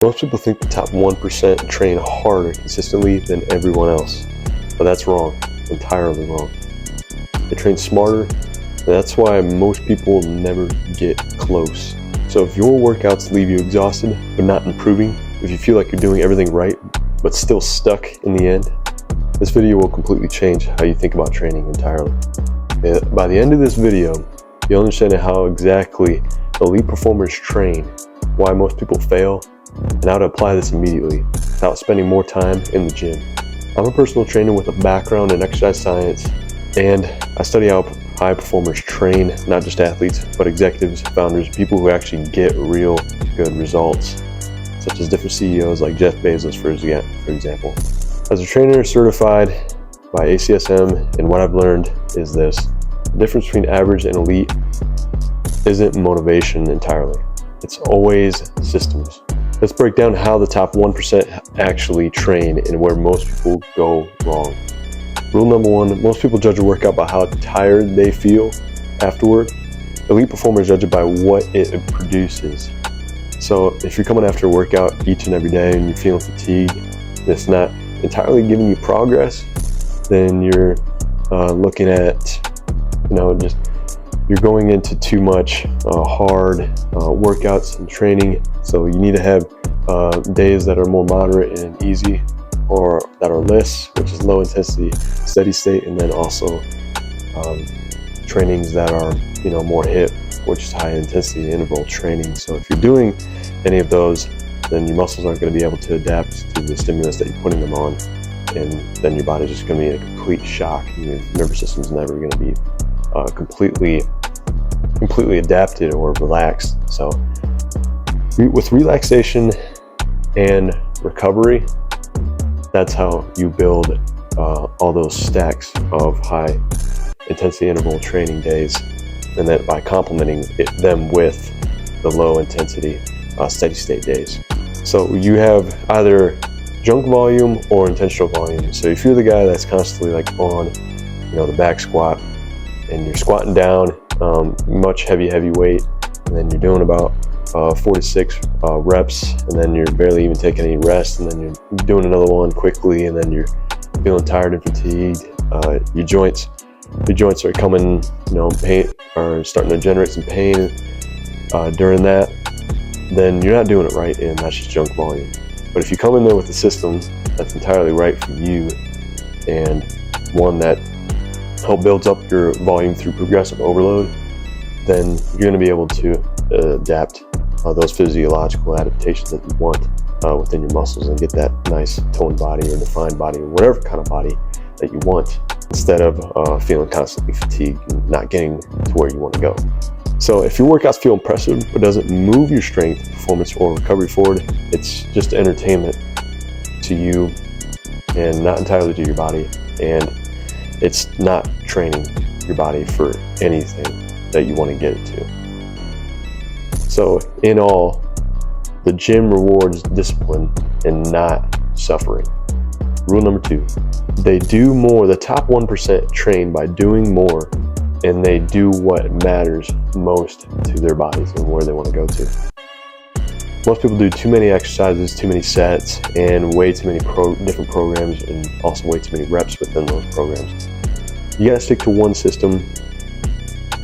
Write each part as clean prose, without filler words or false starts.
Most people think the top 1% train harder consistently than everyone else, but that's wrong, entirely wrong. They train smarter, and that's why most people never get close. So if your workouts leave you exhausted but not improving, if you feel like you're doing everything right but still stuck in the end, this video will completely change how you think about training entirely. By the end of this video, you'll understand how exactly elite performers train, why most people fail, and how to apply this immediately without spending more time in the gym. I'm a personal trainer with a background in exercise science, and I study how high performers train, not just athletes, but executives, founders, people who actually get real good results, such as different CEOs like Jeff Bezos, for example. As a trainer certified by ACSM, and what I've learned is this: the difference between average and elite isn't motivation entirely. It's always systems. Let's break down how the top 1% actually train and where most people go wrong. Rule number one, most people judge a workout by how tired they feel afterward. Elite performers judge it by what it produces. So if you're coming after a workout each and every day and you're feeling fatigued, and it's not entirely giving you progress, then you're looking at, you're going into too much hard workouts and training. So you need to have days that are more moderate and easy, or that are less, which is low intensity, steady state, and then also trainings that are more HIIT, which is high intensity interval training. So if you're doing any of those, then your muscles aren't going to be able to adapt to the stimulus that you're putting them on, and then your body's just going to be in a complete shock, and your nervous system's never going to be completely adapted or relaxed. So with relaxation and recovery, that's how you build all those stacks of high intensity interval training days, and then by complementing them with the low intensity steady state days. So you have either junk volume or intentional volume. So if you're the guy that's constantly on the back squat, and you're squatting down much heavy weight, and then you're doing about 4 to 6 reps, and then you're barely even taking any rest, and then you're doing another one quickly, and then you're feeling tired and fatigued. Your joints are coming, pain, are starting to generate some pain during that. Then you're not doing it right, and that's just junk volume. But if you come in there with a system that's entirely right for you, and one that help builds up your volume through progressive overload, then you're going to be able to adapt those physiological adaptations that you want within your muscles, and get that nice toned body or defined body or whatever kind of body that you want, instead of feeling constantly fatigued and not getting to where you want to go. So if your workouts feel impressive but doesn't move your strength, performance, or recovery forward, it's just entertainment to you and not entirely to your body, and it's not training your body for anything that you want to get it to. So in all, the gym rewards discipline and not suffering. Rule number two, they do more. The top 1% train by doing more, and they do what matters most to their bodies and where they want to go to. Most people do too many exercises, too many sets, and way too many different programs, and also way too many reps within those programs. You gotta stick to one system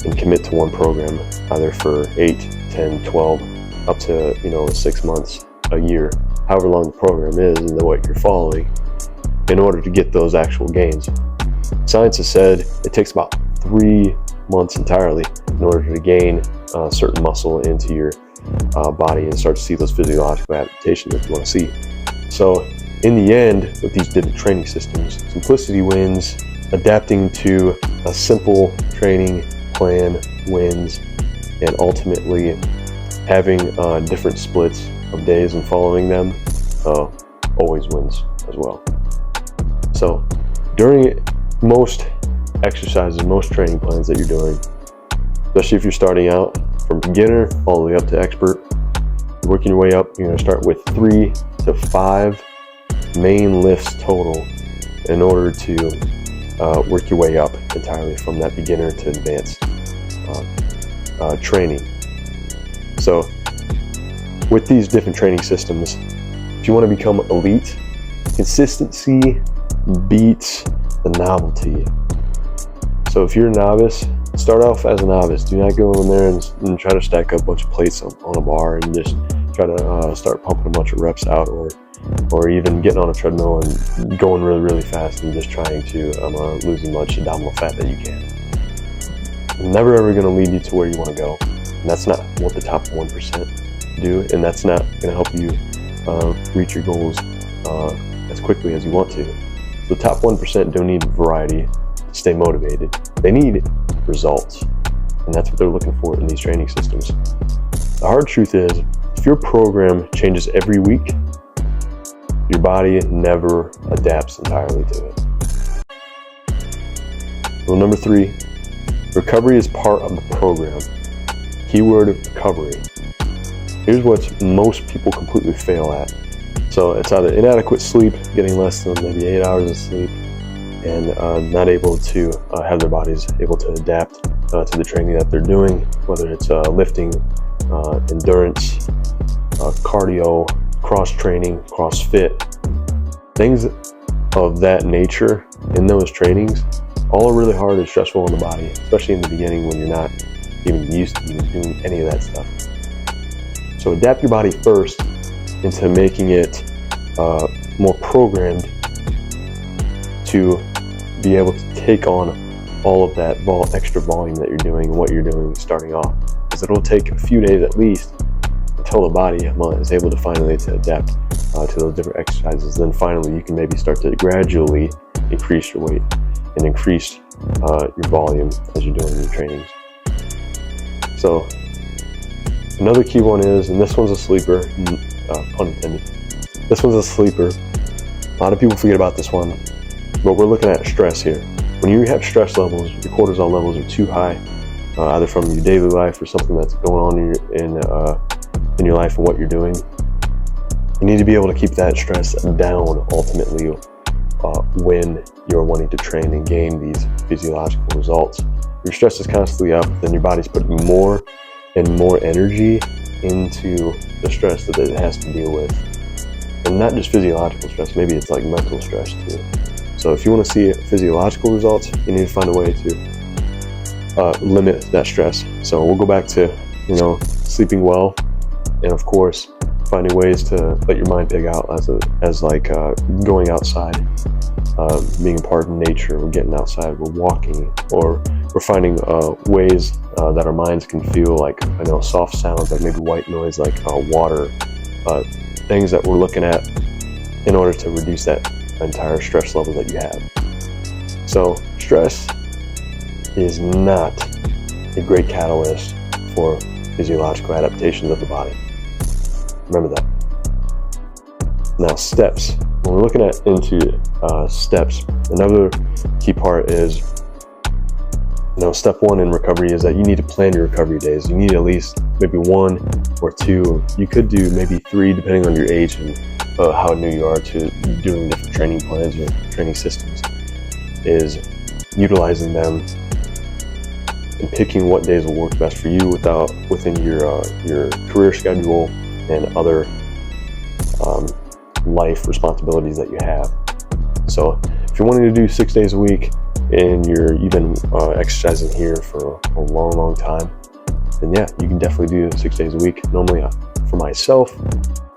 and commit to one program, either for 8, 10, 12, up to 6 months, a year, however long the program is and what you're following, in order to get those actual gains. Science has said it takes about 3 months entirely in order to gain certain muscle into your body and start to see those physiological adaptations that you want to see. So in the end, with these different training systems, simplicity wins. Adapting to a simple training plan wins, and ultimately having different splits of days and following them always wins as well. So during most exercises, most training plans that you're doing, especially if you're starting out from beginner all the way up to expert, you're working your way up, you're going to start with 3 to 5 main lifts total in order to work your way up entirely from that beginner to advanced training. So with these different training systems, if you want to become elite, consistency beats the novelty. So if you're a novice, start off as a novice. Do not go in there and try to stack up a bunch of plates on a bar and just try to start pumping a bunch of reps out, or even getting on a treadmill and going really, really fast and just trying to lose as much abdominal fat that you can. Never ever going to lead you to where you want to go. And that's not what the top 1% do, and that's not going to help you reach your goals as quickly as you want to. The top 1% don't need variety to stay motivated. They need results, and that's what they're looking for in these training systems. The hard truth is, if your program changes every week, your body never adapts entirely to it. Rule number 3, recovery is part of the program. Keyword recovery. Here's what most people completely fail at. So it's either inadequate sleep, getting less than maybe 8 hours of sleep, and not able to have their bodies able to adapt to the training that they're doing, whether it's lifting, endurance, cardio, cross training, CrossFit, things of that nature in those trainings, all are really hard and stressful on the body, especially in the beginning when you're not even used to even doing any of that stuff. So adapt your body first into making it more programmed to be able to take on all of that extra volume that you're doing and what you're doing starting off. Because it'll take a few days at least until the body is able to finally adapt to those different exercises. Then finally you can maybe start to gradually increase your weight and increase your volume as you're doing your trainings. So another key one is, and this one's a sleeper, pun intended, this one's a sleeper. A lot of people forget about this one, but we're looking at stress here. When you have stress levels, your cortisol levels are too high, either from your daily life or something that's going on in your life and what you're doing. You need to be able to keep that stress down ultimately when you're wanting to train and gain these physiological results. Your stress is constantly up, then your body's putting more and more energy into the stress that it has to deal with. And not just physiological stress, maybe it's like mental stress too. So if you want to see physiological results, you need to find a way to limit that stress. So we'll go back to, sleeping well, and of course, finding ways to let your mind pig out as going outside, being a part of nature, we're getting outside, we're walking, or we're finding ways that our minds can feel like, soft sounds, like maybe white noise, like water, things that we're looking at in order to reduce that entire stress level that you have. So stress is not a great catalyst for physiological adaptations of the body. Remember that. Now, steps. When we're looking into steps, another key part is, step 1 in recovery is that you need to plan your recovery days. You need at least maybe 1 or 2. You could do maybe 3, depending on your age and how new you are to doing different training plans or training systems, is utilizing them and picking what days will work best for you within your career schedule and other life responsibilities that you have. So if you're wanting to do 6 days a week and you've been exercising here for a long, long time, then yeah, you can definitely do 6 days a week. Normally for myself,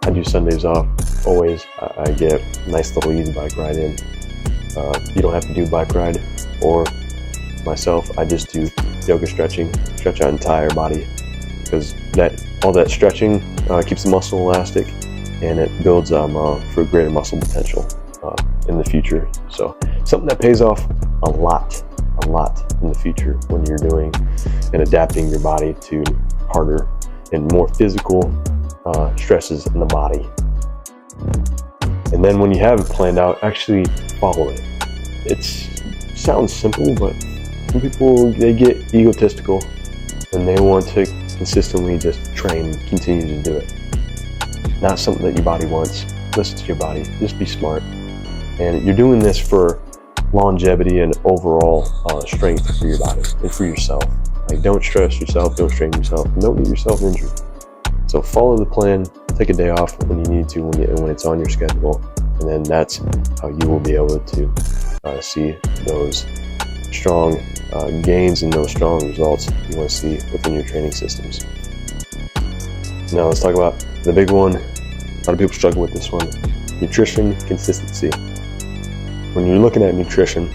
I do Sundays off always. I get a nice little easy bike ride in. You don't have to do bike ride, or myself, I just do yoga stretching, stretch out entire body, because all that stretching keeps the muscle elastic, and it builds for greater muscle potential in the future. So something that pays off a lot in the future when you're doing and adapting your body to harder and more physical stresses in the body. And then when you have it planned out, actually follow it. It sounds simple, but some people, they get egotistical and they want to consistently just train, continue to do it. Not something that your body wants. Listen to your body, just be smart. And you're doing this for longevity and overall strength for your body and for yourself. Like, don't stress yourself, don't strain yourself, and don't get yourself injured. So follow the plan, take a day off when you need to, when it's on your schedule, and then that's how you will be able to see those strong gains and those strong results you want to see within your training systems. Now let's talk about the big one. A lot of people struggle with this one: nutrition consistency. When you're looking at nutrition,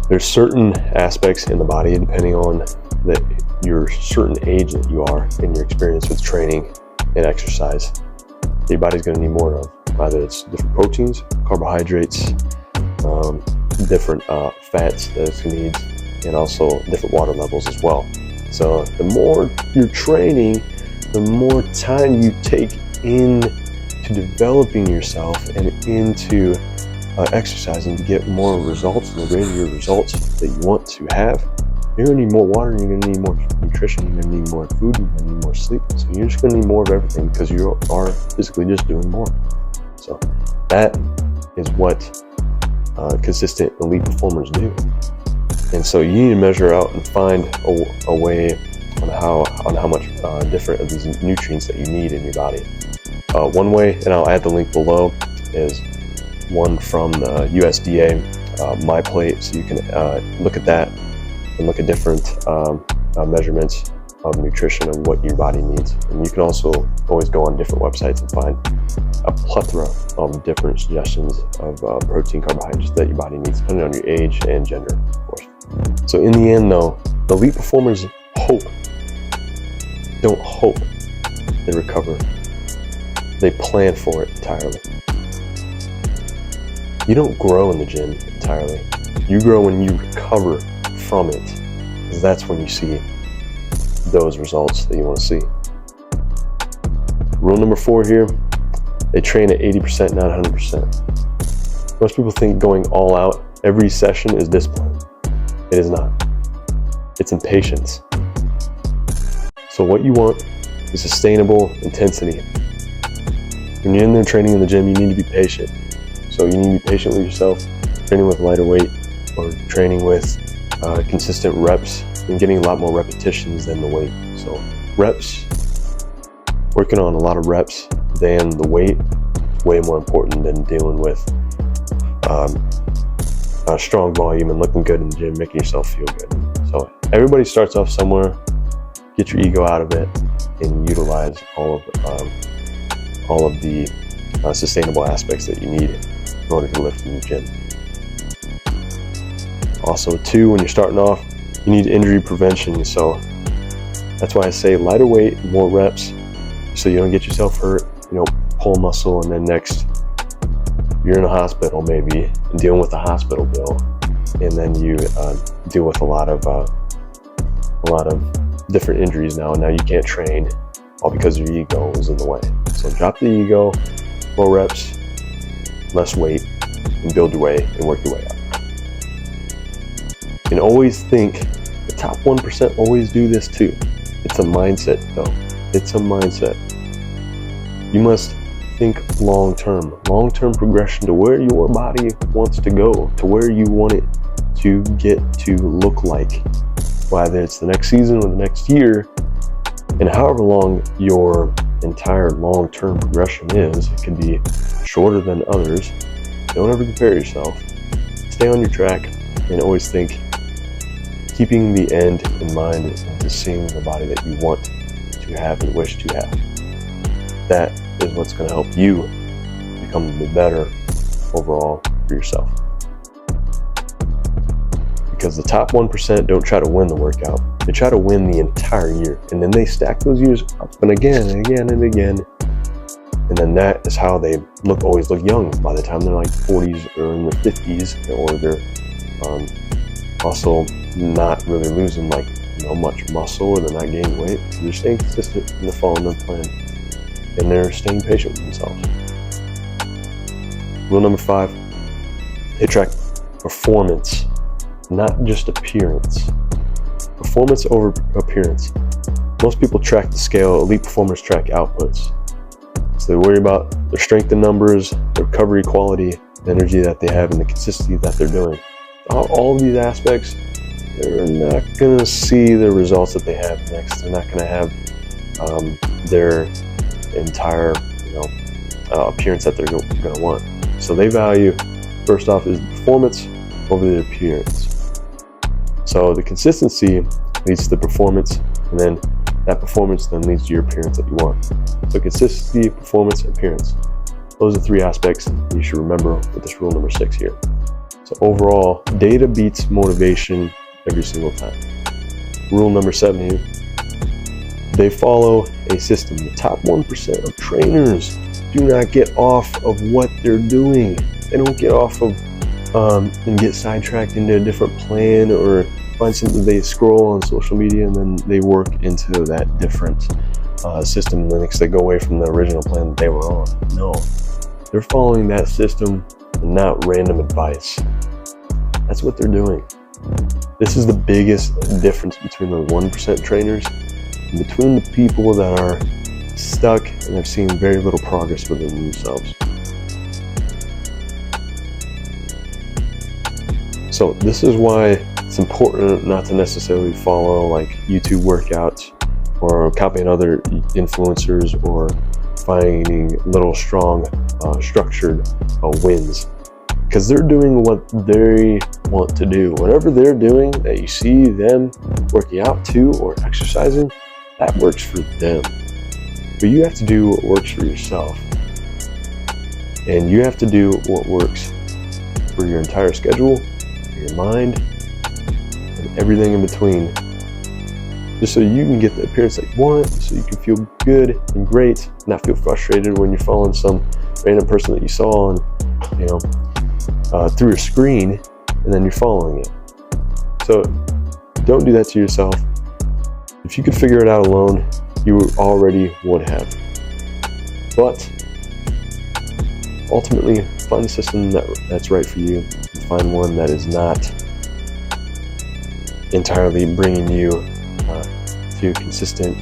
there's certain aspects in the body, depending on your certain age that you are and your experience with training and exercise, your body's going to need more of. Either it's different proteins, carbohydrates, different fats that it's going to need, and also different water levels as well. So the more you're training, the more time you take into developing yourself and into exercising to get more results and the greater your results that you want to have. You're going to need more water, you're going to need more nutrition, you're going to need more food, you're going to need more sleep. So you're just going to need more of everything because you are physically just doing more. So that is what consistent elite performers do. And so you need to measure out and find a way on how much different of these nutrients that you need in your body. One way, and I'll add the link below, is one from the USDA, MyPlate, so you can look at that and look at different measurements of nutrition and what your body needs. And you can also always go on different websites and find a plethora of different suggestions of protein, carbohydrates that your body needs, depending on your age and gender, of course. So in the end, though, the elite performers don't hope they recover. They plan for it entirely. You don't grow in the gym entirely. You grow when you recover from it, because that's when you see those results that you want to see. Rule number 4 here, they train at 80%, not 100%. Most people think going all out every session is discipline. It is not. It's impatience. So what you want is sustainable intensity. When you're in there training in the gym, you need to be patient. So you need to be patient with yourself, training with lighter weight or training with consistent reps and getting a lot more repetitions than the weight. So reps, working on a lot of reps than the weight is way more important than dealing with a strong volume and looking good in the gym, making yourself feel good. So everybody starts off somewhere. Get your ego out of it and utilize all of the sustainable aspects that you need in order to lift in the gym. Also, too, when you're starting off, you need injury prevention. So that's why I say lighter weight, more reps, so you don't get yourself hurt. Pull muscle, and then next you're in a hospital maybe and dealing with a hospital bill, and then you deal with a lot of different injuries now. And now you can't train, all because your ego is in the way. So drop the ego, more reps, less weight, and build your way and work your way up. And always think the top 1% always do this too. It's a mindset though. It's a mindset. You must think long-term progression to where your body wants to go, to where you want it to get to look like, whether it's the next season or the next year, and however long your entire long-term progression is. It can be shorter than others. Don't ever compare yourself. Stay on your track and always think, keeping the end in mind and to seeing the body that you want to have and wish to have. That is what's going to help you become the better overall for yourself. Because the top 1% don't try to win the workout. They try to win the entire year. And then they stack those years up and again and again and again. And then that is how they always look young by the time they're like 40s or in their 50s, or they're also not really losing much muscle, or they're not gaining weight. They're staying consistent and they're following their plan. And they're staying patient with themselves. Rule number 5, they track performance, not just appearance. Performance over appearance. Most people track the scale. Elite performers track outputs. So they worry about their strength in numbers, their recovery quality, the energy that they have, and the consistency that they're doing. All of these aspects, they're not going to see the results that they have next. They're not going to have their entire appearance that they're going to want. So they value, first off, is the performance over the appearance. So the consistency leads to the performance, and then that performance then leads to your appearance that you want. So consistency, performance, appearance. Those are 3 aspects you should remember with this rule number 6 here. So overall, data beats motivation every single time. Rule number 7 here. They follow a system. The top 1% of trainers do not get off of what they're doing. They don't get off of and get sidetracked into a different plan, or find something they scroll on social media and then they work into that different system, and then next they go away from the original plan that they were on. No, they're following that system and not random advice. That's what they're doing. This is the biggest difference between the 1% trainers and between the people that are stuck and have seen very little progress within themselves. So this is why it's important not to necessarily follow like YouTube workouts or copying other influencers or finding little strong structured wins, because they're doing what they want to do. Whatever they're doing that you see them working out to or exercising, that works for them. But you have to do what works for yourself, and you have to do what works for your entire schedule, your mind, and everything in between, just so you can get the appearance that you want, so you can feel good and great, not feel frustrated when you're following some random person that you saw on, through a screen, and then you're following it. So don't do that to yourself. If you could figure it out alone, you already would have. But ultimately, find a system that's right for you. Find one that is not entirely bringing you to consistent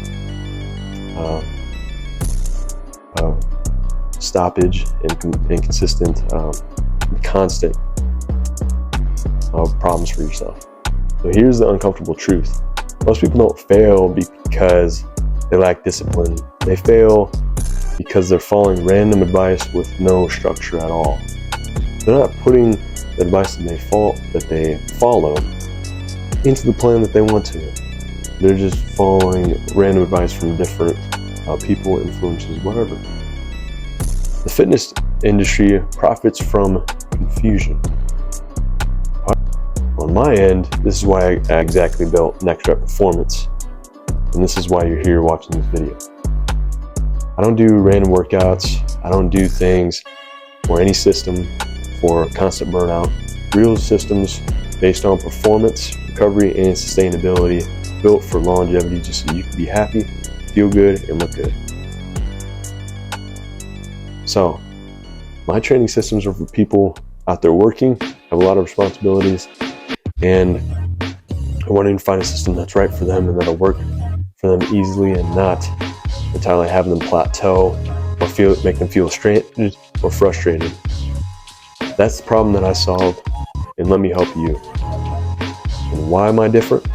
stoppage and consistent, constant problems for yourself. So here's the uncomfortable truth. Most people don't fail because they lack discipline. They fail because they're following random advice with no structure at all. They're not putting the advice that they follow into the plan that they want to. They're just following random advice from different people, influencers, whatever. The fitness industry profits from confusion. On my end, this is why I exactly built Next Rep Performance, and this is why you're here watching this video. I don't do random workouts. I don't do things or any system for constant burnout. Real systems based on performance, recovery, and sustainability, built for longevity, just so you can be happy, feel good, and look good. So, my training systems are for people out there working, have a lot of responsibilities, and I wanted to find a system that's right for them and that'll work for them easily and not entirely having them plateau or make them feel stranded or frustrated. That's the problem that I solved, and let me help you. And why am I different?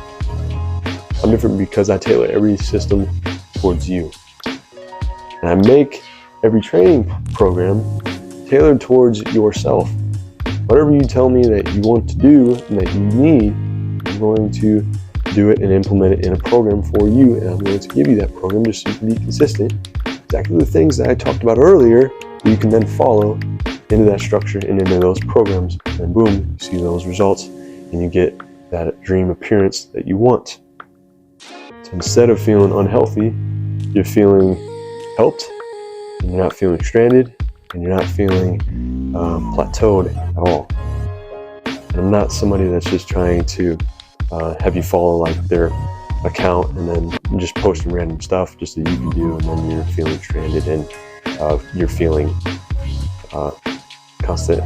I'm different because I tailor every system towards you. And I make every training program tailored towards yourself. Whatever you tell me that you want to do and that you need, I'm going to do it and implement it in a program for you, and I'm going to give you that program just so you can be consistent. Exactly the things that I talked about earlier, that you can then follow into that structure and into those programs, and boom, you see those results and you get that dream appearance that you want. So instead of feeling unhealthy, you're feeling helped, and you're not feeling stranded, and you're not feeling plateaued at all. And I'm not somebody that's just trying to have you follow like their account and then just posting random stuff just that you can do, and then you're feeling stranded and you're feeling constant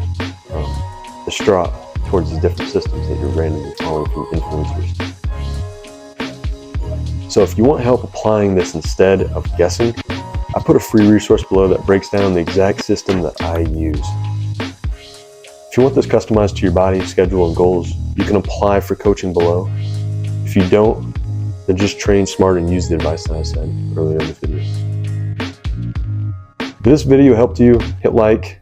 distraught towards the different systems that you're randomly following from influencers. So if you want help applying this instead of guessing, I put a free resource below that breaks down the exact system that I use. If you want this customized to your body, schedule, and goals, you can apply for coaching below. If you don't, then just train smart and use the advice that I said earlier in the video. If this video helped you, hit like.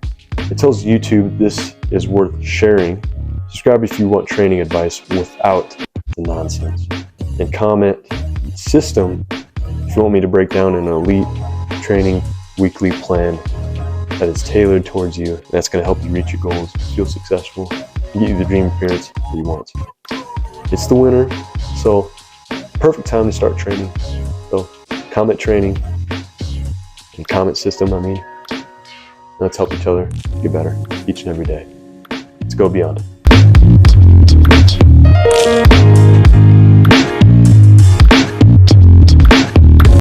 It tells YouTube this is worth sharing. Subscribe if you want training advice without the nonsense. And comment system if you want me to break down an elite training weekly plan that is tailored towards you. And that's going to help you reach your goals, feel successful, and get you the dream appearance that you want. It's the winter, so perfect time to start training. So comment training and comment system, let's help each other get better each and every day. Let's go beyond.